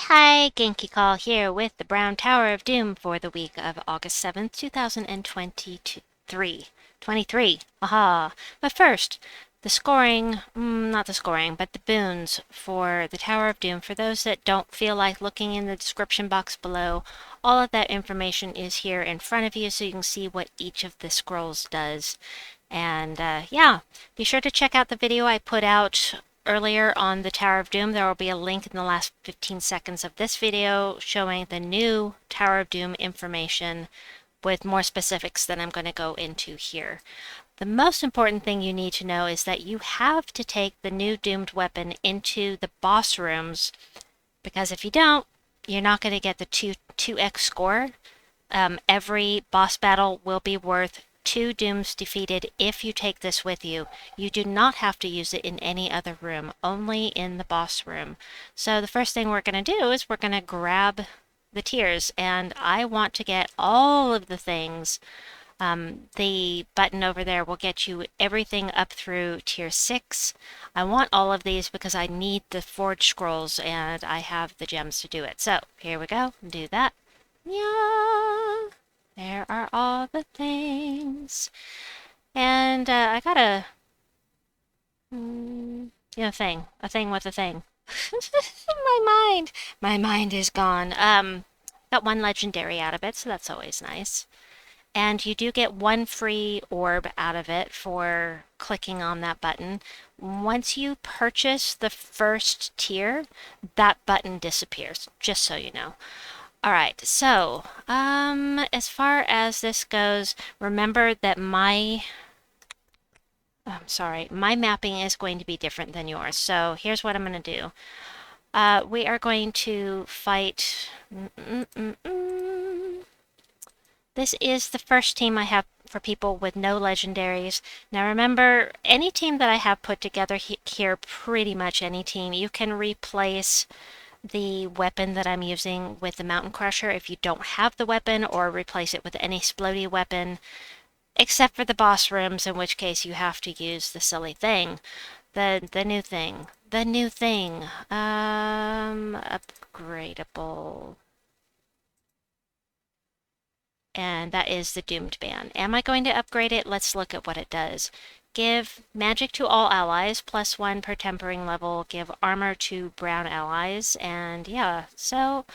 Hi, Genki Call here with the Brown Tower of Doom for the week of August 7th, 2023. 23. Aha. But first, the scoring, not the scoring, but the boons for the Tower of Doom. For those that don't feel like looking in the description box below, all of that information is here in front of you so you can see what each of the scrolls does. And yeah, be sure to check out the video I put out earlier on the Tower of Doom. There will be a link in the last 15 seconds of this video showing the new Tower of Doom information with more specifics than I'm going to go into here. The most important thing you need to know is that you have to take the new doomed weapon into the boss rooms, because if you don't, you're not going to get the 2x score. Every boss battle will be worth 2 dooms defeated if you take this with you. You do not have to use it in any other room, only in the boss room. So the first thing we're going to do is we're going to grab the tiers, and I want to get all of the things. The button over there will get you everything up through tier 6. I want all of these because I need the forge scrolls and I have the gems to do it. So here we go, do that. Yeah, there are all the things. And I got a thing with a thing. My mind is gone. Got one legendary out of it, so that's always nice. And you do get one free orb out of it for clicking on that button. Once you purchase the first tier, that button disappears, just so you know. Alright, so, as far as this goes, remember that my mapping is going to be different than yours. So here's what I'm going to do. We are going to fight... This is the first team I have for people with no legendaries. Now remember, any team that I have put together here, pretty much any team, you can replace the weapon that I'm using with the Mountain Crusher if you don't have the weapon, or replace it with any splody weapon, except for the boss rooms, in which case you have to use the silly thing. The new thing. Upgradable. And that is the Doomed Band. Am I going to upgrade it? Let's look at what it does. Give magic to all allies, +1 per tempering level. Give armor to brown allies. And yeah, so,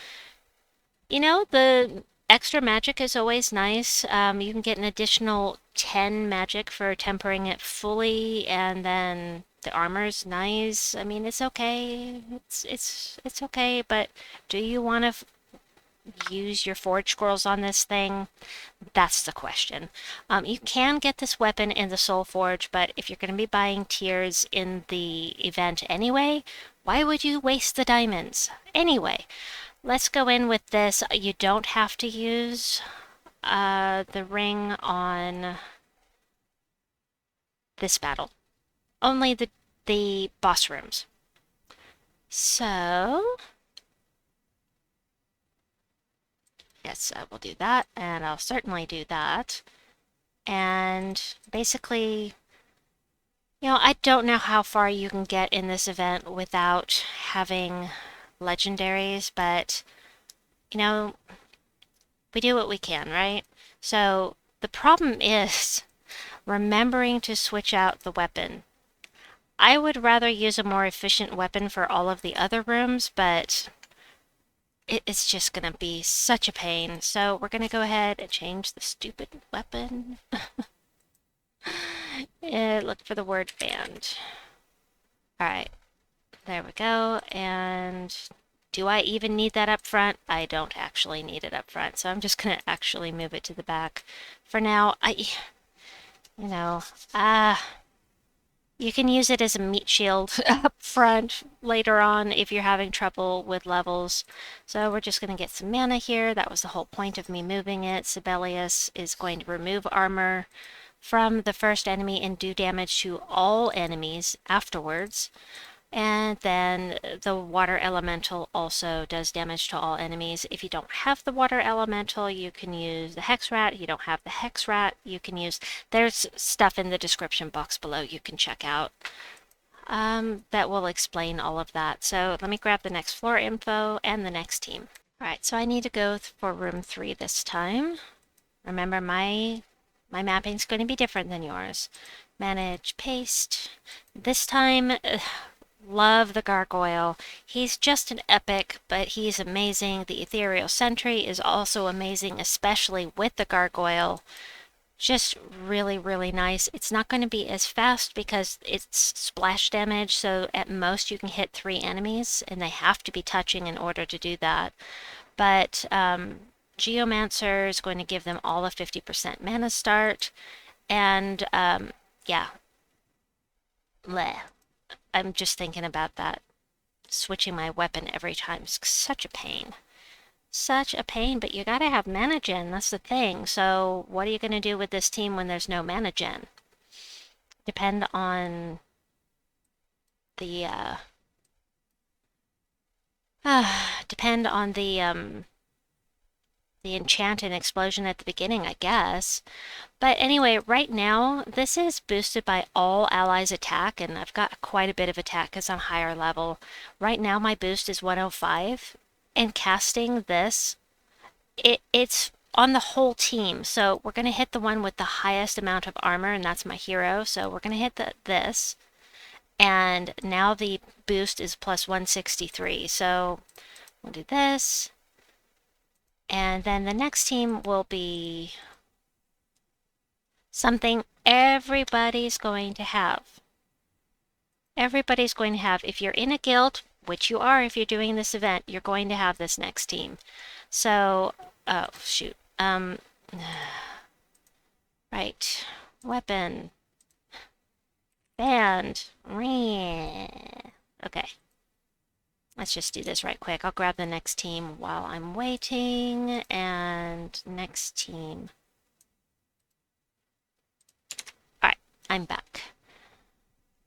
you know, the extra magic is always nice. You can get an additional 10 magic for tempering it fully, and then the armor's nice. I mean, it's okay. It's okay, but do you want to use your forge scrolls on this thing? That's the question. You can get this weapon in the Soul Forge, but if you're going to be buying tiers in the event anyway, why would you waste the diamonds? Anyway, let's go in with this. You don't have to use the ring on this battle. Only the boss rooms. So... yes, I will do that, and I'll certainly do that. And basically, you know, I don't know how far you can get in this event without having legendaries, but, you know, we do what we can, right? So the problem is remembering to switch out the weapon. I would rather use a more efficient weapon for all of the other rooms, but it's just gonna be such a pain. So we're gonna go ahead and change the stupid weapon. Look for the word band. Alright, there we go. And do I even need that up front? I don't actually need it up front, so I'm just gonna actually move it to the back. For now, you can use it as a meat shield up front later on if you're having trouble with levels. So we're just going to get some mana here. That was the whole point of me moving it. Sabellius is going to remove armor from the first enemy and do damage to all enemies afterwards. And then the water elemental also does damage to all enemies. If you don't have the water elemental, you can use the Hex Rat. If you don't have the Hex Rat, you can use... there's stuff in the description box below you can check out. that will explain all of that. So let me grab the next floor info and the next team. All right, so I need to go for room 3 this time. Remember, my mapping's going to be different than yours. Manage, paste. This time, love the Gargoyle. He's just an epic, but he's amazing. The Ethereal Sentry is also amazing, especially with the Gargoyle. Just really, really nice. It's not going to be as fast because it's splash damage, so at most you can hit 3 enemies, and they have to be touching in order to do that. But Geomancer is going to give them all a 50% mana start, and yeah, bleh. I'm just thinking about that. Switching my weapon every time is such a pain. Such a pain, but you gotta have mana gen, that's the thing. So what are you gonna do with this team when there's no mana gen? Depend on the depend on the enchant and explosion at the beginning, I guess. But anyway, right now, this is boosted by all allies attack, and I've got quite a bit of attack because I'm higher level. Right now, my boost is 105, and casting this, it's on the whole team. So we're going to hit the one with the highest amount of armor, and that's my hero. So we're going to hit this, and now the boost is plus 163. So we'll do this, and then the next team will be something everybody's going to have. Everybody's going to have, if you're in a guild, which you are if you're doing this event, you're going to have this next team. So, oh, shoot. Right. Weapon. Band. Okay. Let's just do this right quick. I'll grab the next team while I'm waiting, and next team. Alright, I'm back.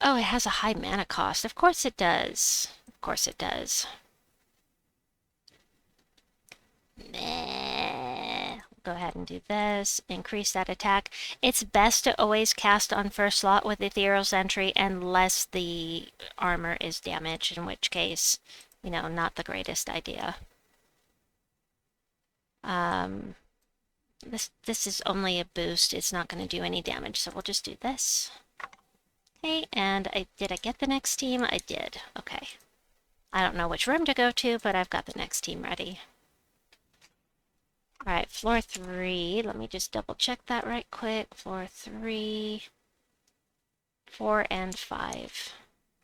Oh, it has a high mana cost. Of course it does. Of course it does. Meh. Go ahead and do this. Increase that attack. It's best to always cast on first slot with Ethereal Sentry unless the armor is damaged, in which case, you know, not the greatest idea. This is only a boost. It's not going to do any damage, so we'll just do this. Okay, and did I get the next team? I did. Okay. I don't know which room to go to, but I've got the next team ready. Alright, floor 3. Let me just double check that right quick. Floor 3, 4, and 5.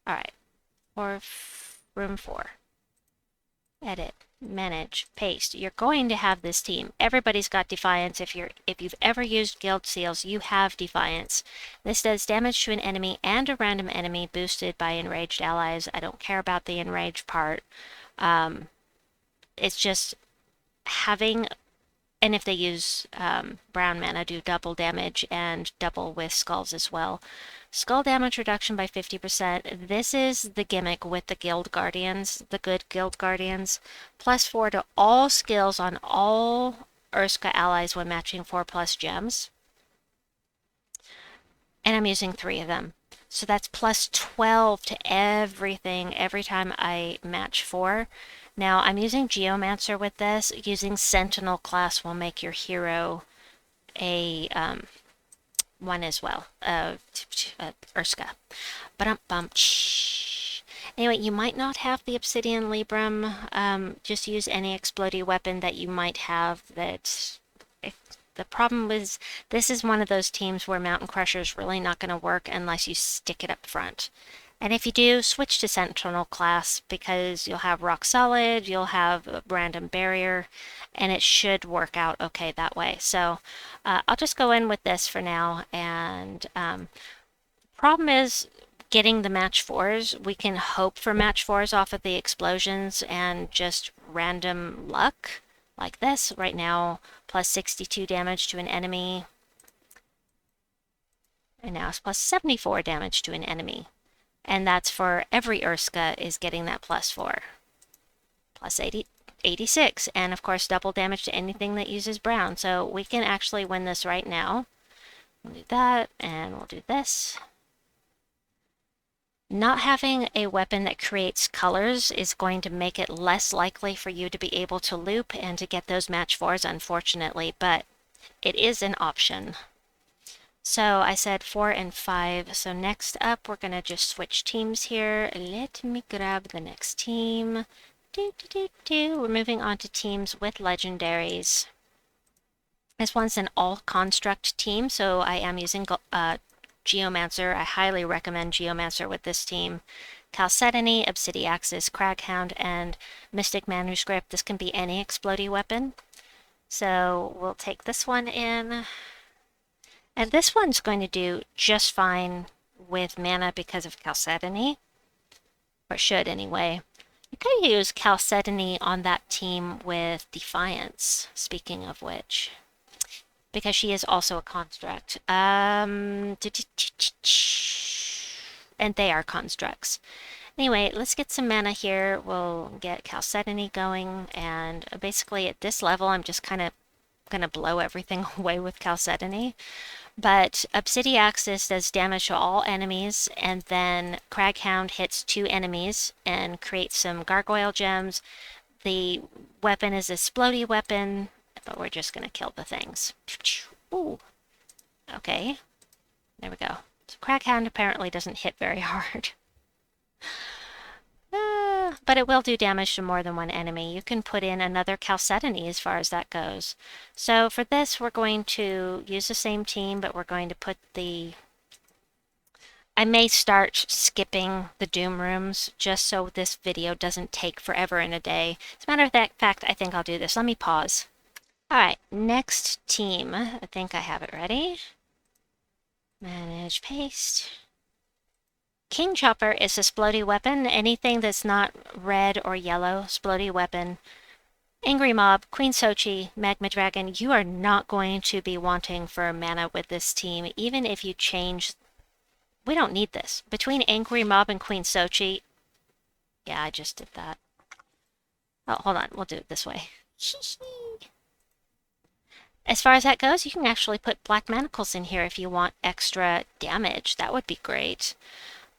Alright, room 4. Edit, manage, paste. You're going to have this team. Everybody's got Defiance. If you've ever used Guild Seals, you have Defiance. This does damage to an enemy and a random enemy boosted by enraged allies. I don't care about the enraged part. It's just having, and if they use brown mana, do double damage and double with skulls as well. Skull damage reduction by 50%. This is the gimmick with the Guild Guardians, the good Guild Guardians. +4 to all skills on all Urska allies when matching 4+ gems. And I'm using 3 of them. So that's +12 to everything every time I match 4. Now I'm using Geomancer with this. Using Sentinel class will make your hero a one as well. Urska. Anyway, you might not have the Obsidian Libram. Just use any explodey weapon that you might have. The problem is, this is one of those teams where Mountain Crusher is really not going to work unless you stick it up front. And if you do, switch to Sentinel class because you'll have Rock Solid, you'll have a random barrier, and it should work out okay that way. So I'll just go in with this for now. And problem is getting the match 4s. We can hope for match 4s off of the explosions and just random luck like this. Right now, +62 damage to an enemy. And now it's +74 damage to an enemy. And that's for every Urska is getting that +4. +86. And of course, double damage to anything that uses brown. So we can actually win this right now. We'll do that, and we'll do this. Not having a weapon that creates colors is going to make it less likely for you to be able to loop and to get those match 4s, unfortunately, but it is an option. So I said 4 and 5. So next up, we're going to just switch teams here. Let me grab the next team. We're moving on to teams with legendaries. This one's an all-construct team, so I am using Geomancer. I highly recommend Geomancer with this team. Chalcedony, Obsidiaxis, Craghound, and Mystic Manuscript. This can be any explodey weapon. So we'll take this one in. And this one's going to do just fine with mana because of Chalcedony. Or should anyway. You could use Chalcedony on that team with Defiance, speaking of which. Because she is also a construct. And they are constructs. Anyway, let's get some mana here. We'll get Chalcedony going, and basically at this level I'm just kind of going to blow everything away with Chalcedony. But Obsidiaxis does damage to all enemies, and then Craghound hits 2 enemies and creates some Gargoyle gems. The weapon is a splody weapon, but we're just going to kill the things. Ooh. Okay. There we go. So Craghound apparently doesn't hit very hard. But it will do damage to more than one enemy. You can put in another Chalcedony as far as that goes. So for this, we're going to use the same team, but we're going to put the... I may start skipping the Doom rooms just so this video doesn't take forever in a day. As a matter of fact, I think I'll do this. Let me pause. Alright, next team. I think I have it ready. Manage paste. King Chopper is a splody weapon. Anything that's not red or yellow, splody weapon. Angry Mob, Queen Sochi, Magma Dragon. You are not going to be wanting for mana with this team, even if you change... We don't need this. Between Angry Mob and Queen Sochi... Yeah, I just did that. Oh, hold on. We'll do it this way. As far as that goes, you can actually put Black Manacles in here if you want extra damage. That would be great.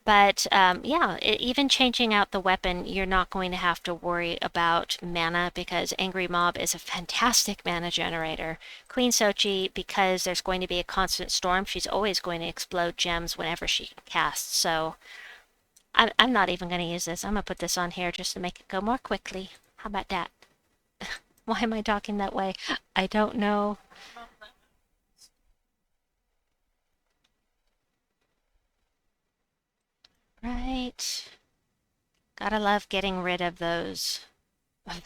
But, yeah, even changing out the weapon, you're not going to have to worry about mana because Angry Mob is a fantastic mana generator. Queen Sochi, because there's going to be a constant storm, she's always going to explode gems whenever she casts. So, I'm not even going to use this. I'm going to put this on here just to make it go more quickly. How about that? Why am I talking that way? I don't know. Right. Gotta love getting rid of those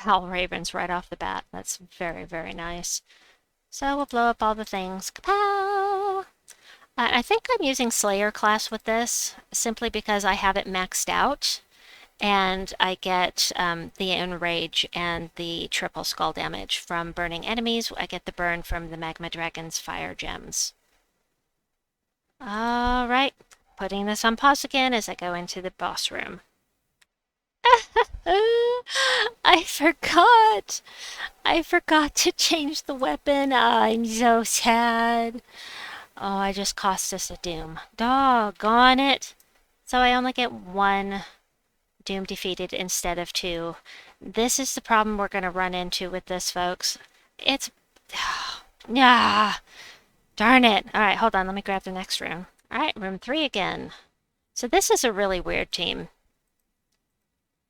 Val Ravens right off the bat. That's very, very nice. So we'll blow up all the things. Kapow! I think I'm using Slayer class with this, simply because I have it maxed out. And I get the Enrage and the triple skull damage from burning enemies. I get the burn from the Magma Dragon's fire gems. Alright, putting this on pause again as I go into the boss room. I forgot! I forgot to change the weapon. I'm so sad. Oh, I just cost us a doom. Doggone it! So I only get 1 doom defeated instead of 2. This is the problem we're going to run into with this, folks. It's... Yeah. Darn it. Alright, hold on. Let me grab the next room. Alright, room 3 again. So this is a really weird team.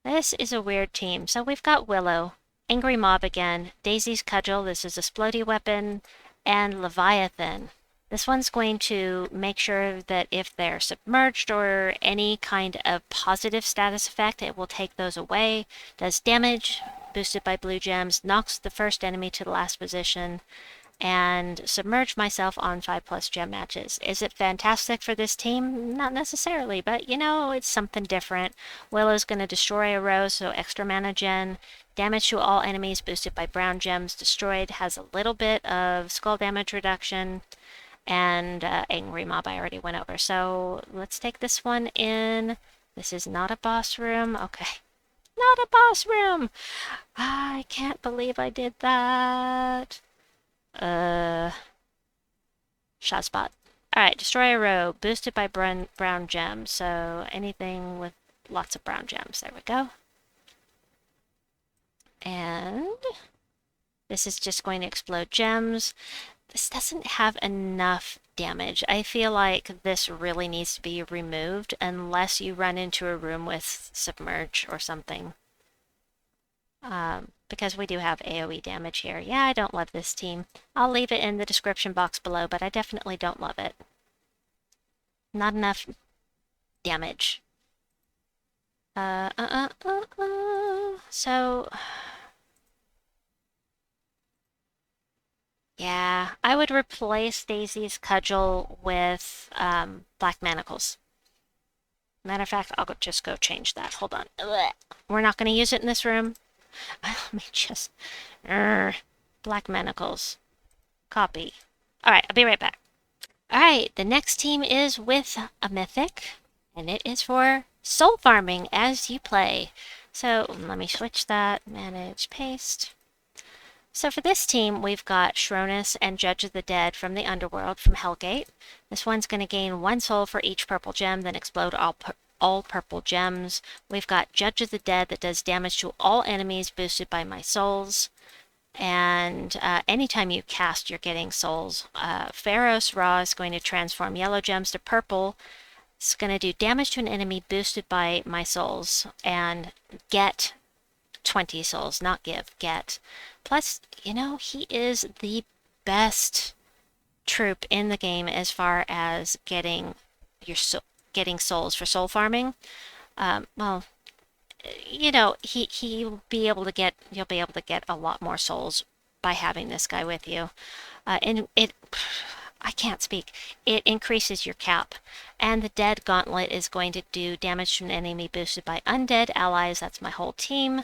This is a weird team. So we've got Willow, Angry Mob again, Daisy's Cudgel, this is a splody weapon, and Leviathan. This one's going to make sure that if they're submerged or any kind of positive status effect, it will take those away. Does damage, boosted by blue gems, knocks the first enemy to the last position, and submerge myself on 5+ gem matches. Is it fantastic for this team? Not necessarily, but you know, it's something different. Willow's going to destroy a row, so extra mana gen. Damage to all enemies boosted by brown gems. Destroyed has a little bit of skull damage reduction. And Angry Mob I already went over. So let's take this one in. This is not a boss room. Okay. Not a boss room! I can't believe I did that. Shot spot. Alright, destroy a row, boosted by brown gems. So anything with lots of brown gems. There we go. And this is just going to explode gems. This doesn't have enough damage. I feel like this really needs to be removed unless you run into a room with submerge or something. Because we do have AoE damage here. Yeah, I don't love this team. I'll leave it in the description box below, but I definitely don't love it. Not enough damage. So... yeah, I would replace Daisy's Cudgel with Black Manacles. Matter of fact, I'll just go change that. Hold on. Ugh. We're not going to use it in this room. Let me just... Black Manacles. Copy. Alright, I'll be right back. Alright, the next team is with a Mythic, and it is for soul farming as you play. So let me switch that. Manage, paste. So for this team, we've got Shronus and Judge of the Dead from the Underworld from Hellgate. This one's going to gain 1 soul for each purple gem, then explode all purple gems. We've got Judge of the Dead that does damage to all enemies boosted by my souls. And anytime you cast, you're getting souls. Pharos Ra is going to transform yellow gems to purple. It's going to do damage to an enemy boosted by my souls and get 20 souls, not give, get. Plus, you know, he is the best troop in the game as far as getting getting souls for soul farming. Well, you know, you'll be able to get a lot more souls by having this guy with you. And I can't speak. It increases your cap. And the Dead Gauntlet is going to do damage to an enemy boosted by undead allies. That's my whole team.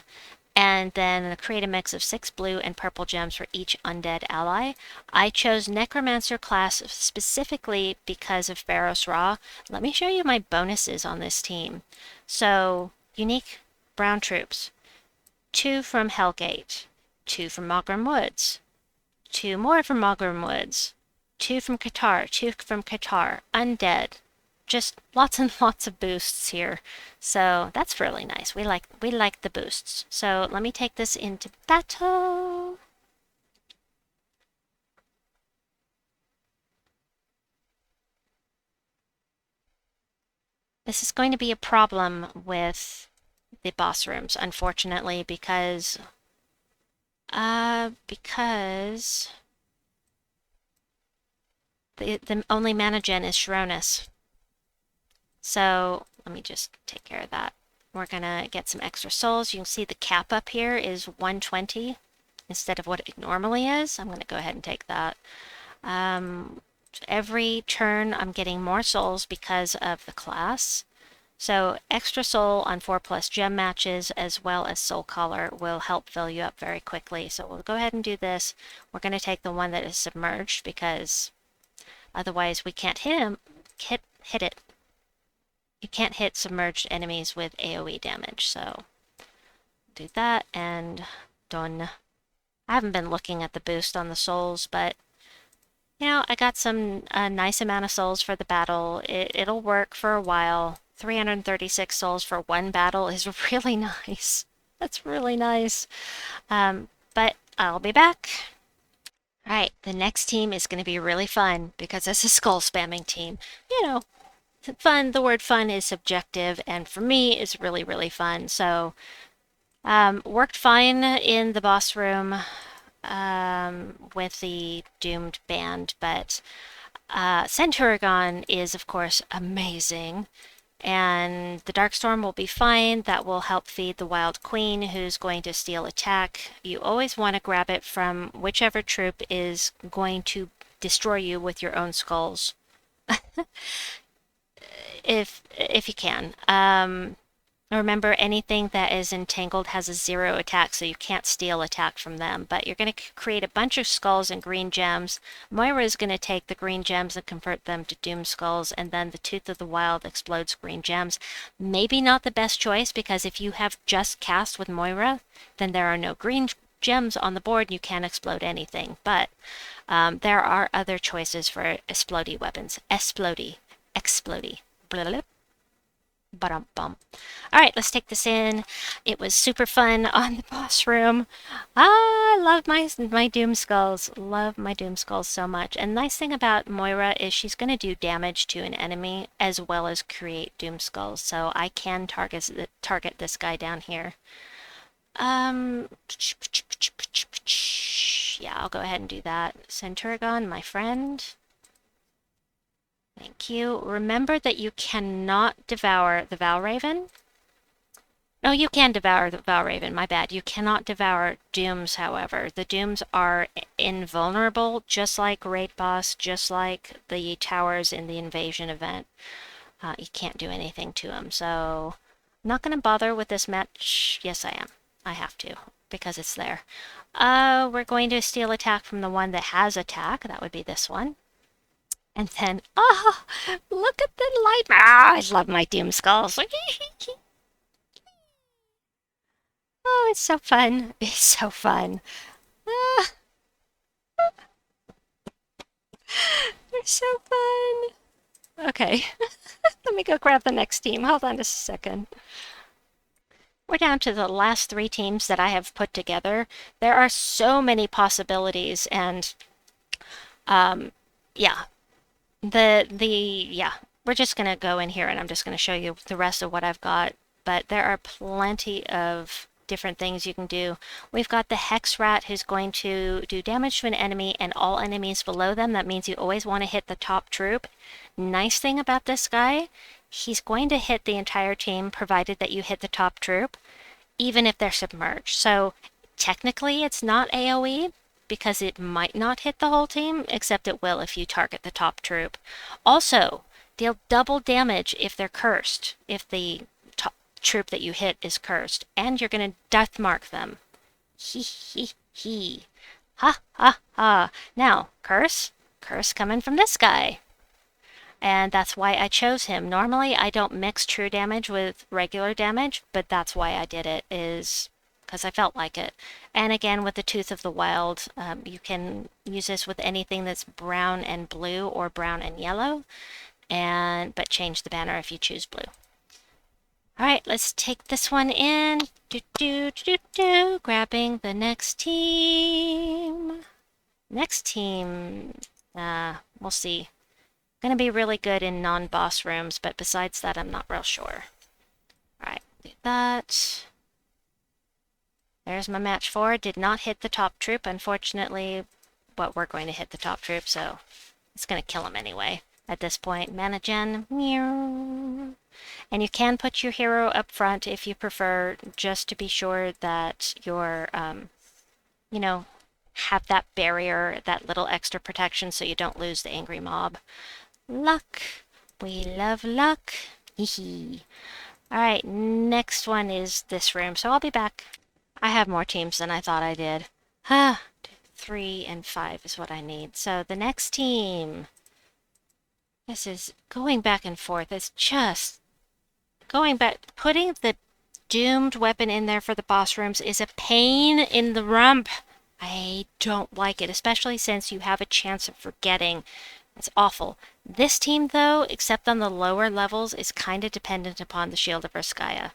And then create a mix of 6 blue and purple gems for each undead ally. I chose Necromancer class specifically because of Pharos Ra. Let me show you my bonuses on this team. So, unique brown troops. 2 from Hellgate. 2 from Mogram Woods. 2 more from Mogram Woods. 2 from Qatar. 2 from Qatar. Undead. Just lots and lots of boosts here. So that's really nice. We like the boosts. So let me take this into battle. This is going to be a problem with the boss rooms, unfortunately, because the only mana gen is Shronus. So let me just take care of that. We're gonna get some extra souls. You can see the cap up here is 120 instead of what it normally is. I'm gonna go ahead and take that. Every turn I'm getting more souls because of the class. So extra soul on 4+ gem matches as well as soul color will help fill you up very quickly. So we'll go ahead and do this. We're going to take the one that is submerged because otherwise we can't hit it. You can't hit submerged enemies with AoE damage. So do that and done. I haven't been looking at the boost on the souls, but you know, I got some nice amount of souls for the battle. It'll work for a while. 336 souls for one battle is really nice. That's really nice. But I'll be back. Alright, the next team is going to be really fun because it's a skull spamming team. You know, fun, the word fun is subjective, and for me, it's really, really fun. So, worked fine in the boss room with the doomed band, but Centurion is, of course, amazing. And the Darkstorm will be fine. That will help feed the Wild Queen, who's going to steal attack. You always want to grab it from whichever troop is going to destroy you with your own skulls. if you can. Remember, anything that is entangled has a 0 attack, so you can't steal attack from them. But you're going to create a bunch of skulls and green gems. Moira is going to take the green gems and convert them to doom skulls, and then the Tooth of the Wild explodes green gems. Maybe not the best choice, because if you have just cast with Moira, then there are no green gems on the board, you can't explode anything. But there are other choices for explodey weapons. Explodey. Blah, bum. All right, let's take this in. It was super fun on the boss room. I love my Doom Skulls. Love my Doom Skulls so much. And the nice thing about Moira is she's going to do damage to an enemy as well as create Doom Skulls. So I can target this guy down here. Yeah, I'll go ahead and do that. Centurion, my friend. Thank you. Remember that you cannot devour the Valraven. No, you can devour the Valraven, my bad. You cannot devour Dooms, however. The Dooms are invulnerable, just like Raid Boss, just like the towers in the Invasion event. You can't do anything to them, so I'm not going to bother with this match. Yes, I am. I have to, because it's there. We're going to steal attack from the one that has attack. That would be this one. And then, oh, look at the light. Ah, I love my Doom Skulls. Oh, it's so fun. It's so fun. Ah. They're so fun. Okay. Let me go grab the next team. Hold on just a second. We're down to the last 3 teams that I have put together. There are so many possibilities, and yeah. Yeah, we're just going to go in here and I'm just going to show you the rest of what I've got. But there are plenty of different things you can do. We've got the Hex Rat who's going to do damage to an enemy and all enemies below them. That means you always want to hit the top troop. Nice thing about this guy, he's going to hit the entire team provided that you hit the top troop, even if they're submerged. So technically it's not AoE, because it might not hit the whole team, except it will if you target the top troop. Also, deal double damage if they're cursed, if the top troop that you hit is cursed, and you're going to death mark them. He. Ha, ha, ha. Now, curse coming from this guy. And that's why I chose him. Normally, I don't mix true damage with regular damage, but that's why I did it, is because I felt like it. And again, with the Tooth of the Wild, you can use this with anything that's brown and blue or brown and yellow, but change the banner if you choose blue. All right, let's take this one in. Grabbing the next team. Next team, we'll see. Gonna be really good in non-boss rooms, but besides that, I'm not real sure. All right, do that. There's my match 4. Did not hit the top troop, unfortunately, but we're going to hit the top troop, so it's going to kill him anyway. At this point, mana gen, meow. And you can put your hero up front if you prefer, just to be sure that you're, you know, have that barrier, that little extra protection so you don't lose the angry mob. Luck. We love luck. Hee. Alright, next one is this room, so I'll be back. I have more teams than I thought I did. 3 and 5 is what I need. So the next team. This is going back and forth. It's just going back. Putting the doomed weapon in there for the boss rooms is a pain in the rump. I don't like it, especially since you have a chance of forgetting. It's awful. This team, though, except on the lower levels, is kind of dependent upon the Shield of Erskaya,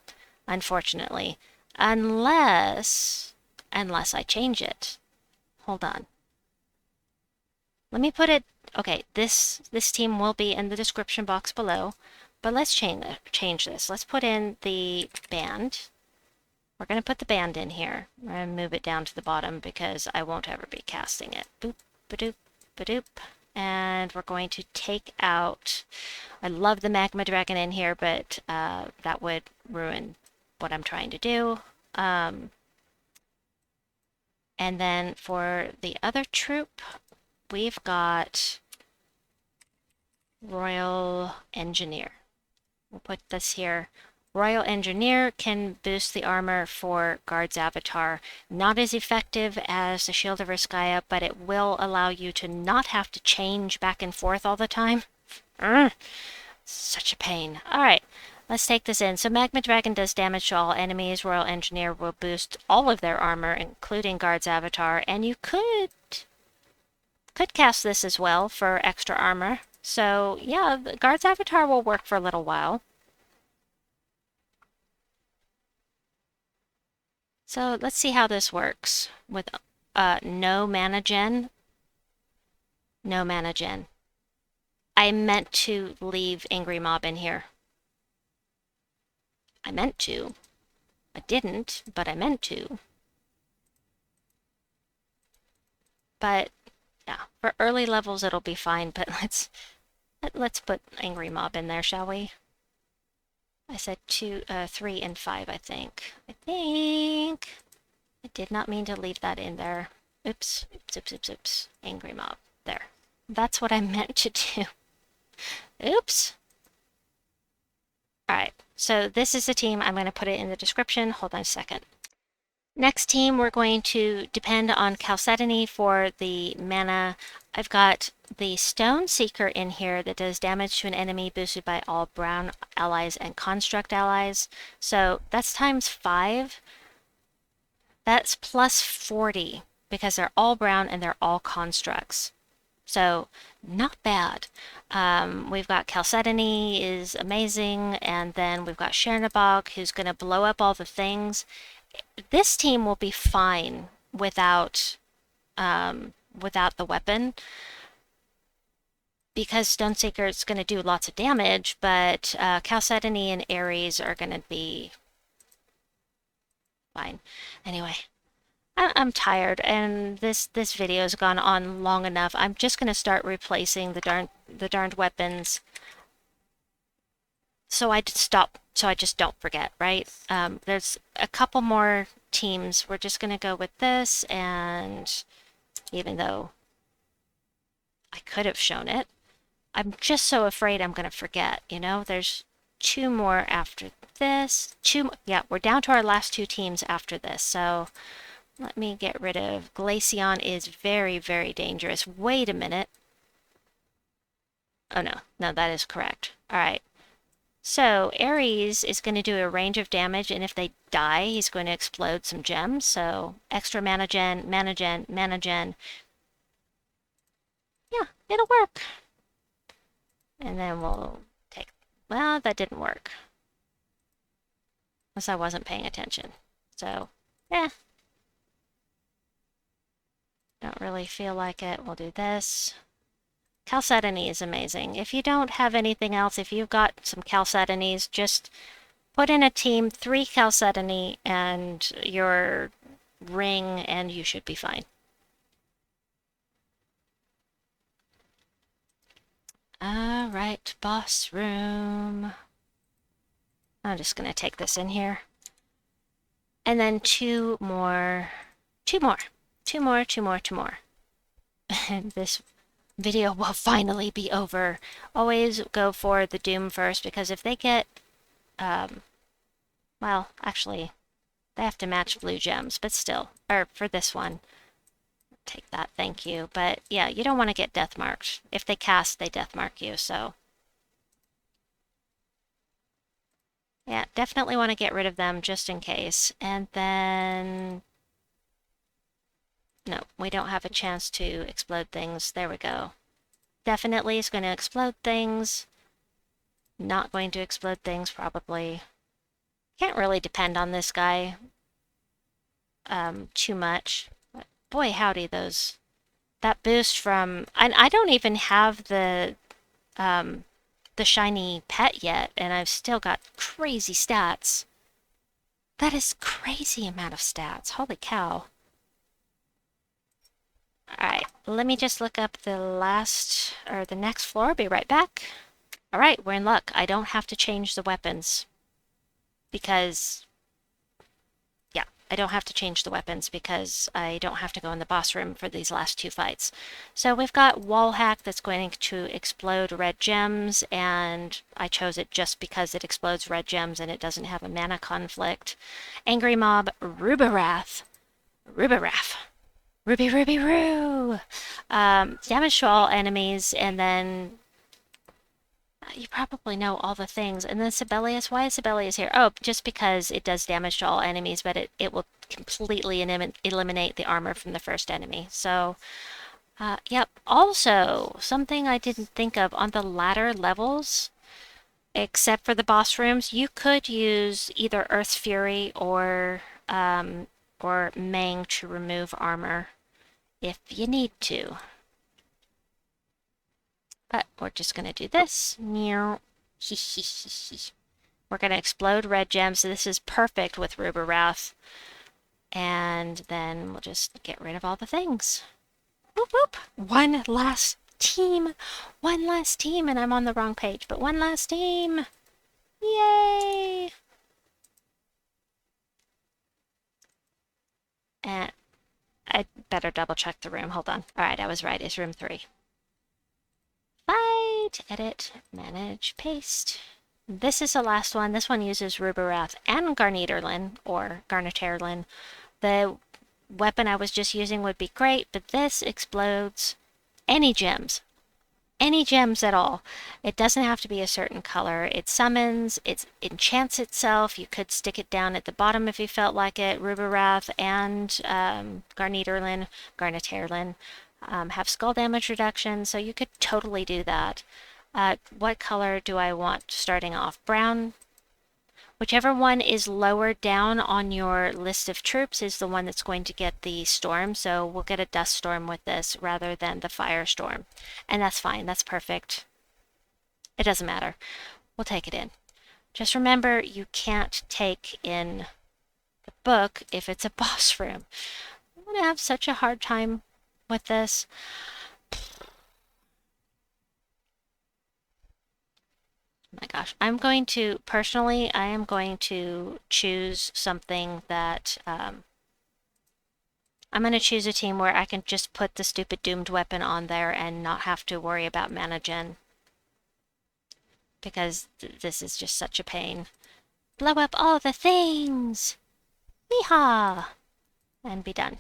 unfortunately. Unless I change it. Hold on. Let me put it... Okay, this team will be in the description box below, but let's change this. Let's put in the band. We're going to put the band in here. We're going to move it down to the bottom because I won't ever be casting it. Boop, ba-doop, ba-doop. And we're going to take out... I love the Magma Dragon in here, but that would ruin what I'm trying to do. And then for the other troop, we've got Royal Engineer. We'll put this here. Royal Engineer can boost the armor for Guard's Avatar. Not as effective as the Shield of Erskaya, but it will allow you to not have to change back and forth all the time. Such a pain. Alright, Let's take this in. So Magma Dragon does damage to all enemies. Royal Engineer will boost all of their armor, including Guard's Avatar. And you could cast this as well for extra armor. So yeah, the Guard's Avatar will work for a little while. So let's see how this works with no mana gen. No mana gen. I meant to leave Angry Mob in here. I meant to. I didn't, but I meant to. But yeah, for early levels it'll be fine, but let's put Angry Mob in there, shall we? I said 2, 3, and 5, I think. I did not mean to leave that in there. Oops, oops, oops, oops, oops. Angry Mob. There. That's what I meant to do. Oops. Alright, so this is the team. I'm going to put it in the description. Hold on a second. Next team, we're going to depend on Chalcedony for the mana. I've got the Stone Seeker in here that does damage to an enemy boosted by all brown allies and construct allies. So that's times 5. That's plus 40 because they're all brown and they're all constructs. So not bad. We've got Chalcedony is amazing, and then we've got Chernabog who's going to blow up all the things. This team will be fine without the weapon because Stoneseeker is going to do lots of damage, but Chalcedony and Ares are going to be fine. Anyway, I'm tired, and this video has gone on long enough. I'm just going to start replacing the darned weapons, so I just don't forget, right? There's a couple more teams. We're just going to go with this, and even though I could have shown it, I'm just so afraid I'm going to forget, you know? There's 2 more after this. Yeah, we're down to our last 2 teams after this, so let me get rid of... Glaceon is very, very dangerous. Wait a minute. Oh, no. No, that is correct. All right. So Ares is going to do a range of damage, and if they die, he's going to explode some gems. So extra mana gen, mana gen, mana gen. Yeah, it'll work. And then we'll take... Well, that didn't work. Unless I wasn't paying attention. So, don't really feel like it. We'll do this. Chalcedony is amazing. If you don't have anything else, if you've got some Chalcedonies, just put in a team, 3 Chalcedony and your ring, and you should be fine. Alright, boss room. I'm just going to take this in here. And then 2 more. And this video will finally be over. Always go for the Doom first, because if they get, well, actually, they have to match blue gems, but still, or for this one, take that, thank you. But yeah, you don't want to get death marked. If they cast, they death mark you, so. Yeah, definitely want to get rid of them just in case. And then... No, we don't have a chance to explode things. There we go. Definitely is going to explode things. Not going to explode things, probably. Can't really depend on this guy too much. But boy, howdy, that boost from... And I don't even have the shiny pet yet, and I've still got crazy stats. That is crazy amount of stats. Holy cow. Alright, let me just look up the next floor. I'll be right back. Alright, we're in luck. I don't have to change the weapons. Because... Yeah, I don't have to change the weapons because I don't have to go in the boss room for these last 2 fights. So we've got Wall Hack that's going to explode red gems, and I chose it just because it explodes red gems and it doesn't have a mana conflict. Angry Mob, Rubarath. Ruby Roo! Damage to all enemies, and then You probably know all the things. And then Sabellius, why is Sabellius here? Oh, just because it does damage to all enemies, but it will completely eliminate the armor from the first enemy. So, yep. Also, something I didn't think of on the latter levels, except for the boss rooms, you could use either Earth's Fury or Mang to remove armor if you need to. But we're just going to do this. We're going to explode red gems. So this is perfect with Ruber. And then we'll just get rid of all the things. Whoop whoop. One last team. One last team. And I'm on the wrong page, but one last team. Yay! And I better double check the room. Hold on. All right, I was right. It's room 3. Fight, edit, manage, paste. This is the last one. This one uses Ruber and Garniterlin, or Garniterlin. The weapon I was just using would be great, but this explodes any gems. Any gems at all. It doesn't have to be a certain color. It summons, it enchants itself. You could stick it down at the bottom if you felt like it. Ruber and Garniterlin have skull damage reduction, so you could totally do that. What color do I want starting off? Brown. Whichever one is lower down on your list of troops is the one that's going to get the storm. So we'll get a dust storm with this rather than the firestorm. And that's fine. That's perfect. It doesn't matter. We'll take it in. Just remember, you can't take in the book if it's a boss room. I'm going to have such a hard time with this. My gosh, I am going to choose something that, I'm going to choose a team where I can just put the stupid doomed weapon on there and not have to worry about mana gen. Because this is just such a pain. Blow up all the things! Yeehaw! And be done.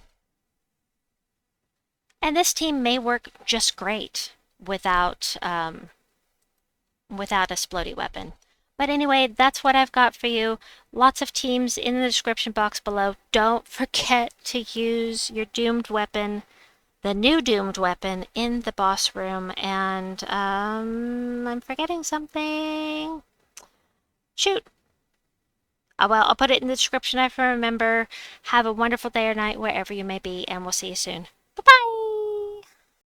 And this team may work just great without a splody weapon. But anyway, that's what I've got for you. Lots of teams in the description box below. Don't forget to use your doomed weapon, the new doomed weapon, in the boss room. And I'm forgetting something. Shoot. Well, I'll put it in the description if I remember. Have a wonderful day or night wherever you may be, and we'll see you soon.